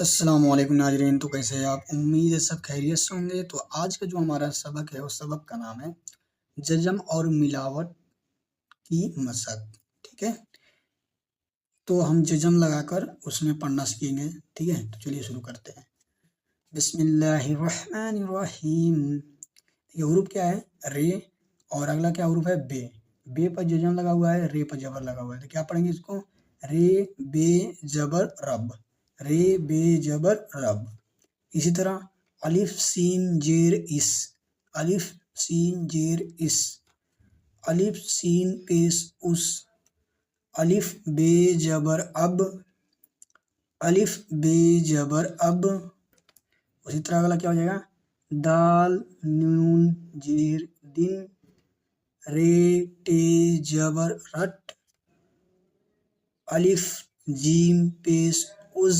السلام علیکم ناظرین، تو کیسے ہیں آپ؟ امید ہے سب خیریت سے ہوں گے۔ تو آج کا جو ہمارا سبق ہے، اس سبق کا نام ہے جزم اور ملاوٹ کی مشق، ٹھیک ہے؟ تو ہم جزم لگا کر اس میں پڑھنا سیکھیں گے، ٹھیک ہے؟ تو چلیے شروع کرتے ہیں۔ بسم اللہ الرحمن الرحیم۔ یہ حروف کیا ہے؟ رے، اور اگلا کیا حروف ہے؟ بے۔ بے پر جزم لگا ہوا ہے، رے پر جبر لگا ہوا ہے، تو کیا پڑھیں گے اس کو؟ رے بے جبر رب، رے بے جبر رب۔ اسی طرح الف سین جیر اس، الف سین جیر اس، الف سین پیش اس، الف بے جبر اب، الف بے جبر اب۔ اسی طرح اگلا کیا ہو جائے گا؟ دال نون جیر دن، رے ٹے جبر رٹ، الف جیم پیش از،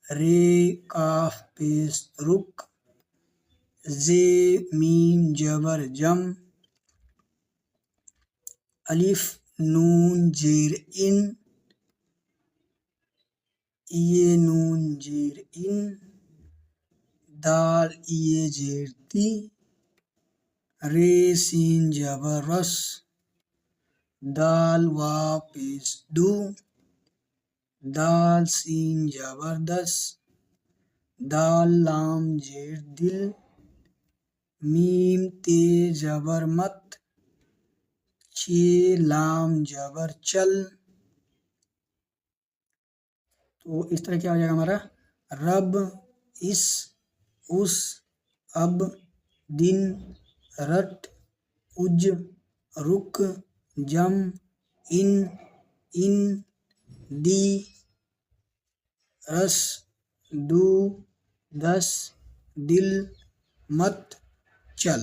رے کاف پیش رک، زے میم جبر جم، الف نون جیر ان، یہ نون جیر ان، دال یہ جیر دی، رے سین جبر رس، دال وا پیش دو، دال سین جبر دس، دال لام جیر دل، میم تے جبر مت، چھ لام جبر چل۔ تو اس طرح کیا ہو جائے گا ہمارا؟ رب، اس، اب، دن، رٹ، اج، رک، جم، ان، دی، رس، دو، دس، دل، مت، چل۔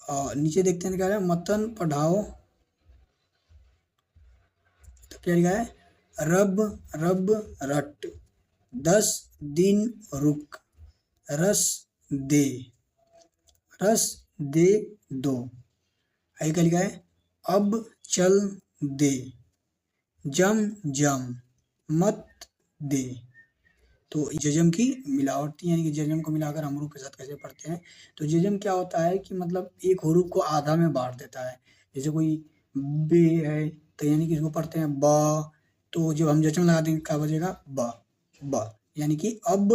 اور نیچے دیکھتے ہیں کیا ہے؟ متن پڑھاؤ، تو کیا لکھا ہے؟ رب رب رٹ، 10 دن رک، رس دے، رس دے دو۔ آگے کیا لکھا ہے؟ اب چل دے، جم جم، مت دے۔ تو جزم کی ملاوٹ تھی، یعنی کہ جزم کو ملا کر ہم حروف کے ساتھ کیسے پڑھتے ہیں۔ تو جزم کیا ہوتا ہے کہ مطلب ایک حروف کو آدھا میں بانٹ دیتا ہے۔ جیسے کوئی بے ہے تو یعنی کہ اس کو پڑھتے ہیں با، تو جب ہم جزم لگا دیں گے کیا بچے گا؟ با، با، یعنی کہ اب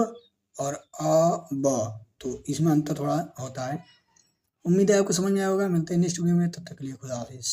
اور آ با، تو اس میں انتر تھوڑا ہوتا ہے۔ امید ہے آپ کو سمجھ میں آیا ہوگا۔ ملتے ہیں نیکسٹ ویڈیو میں، تب تک کے لیے خدا حافظ۔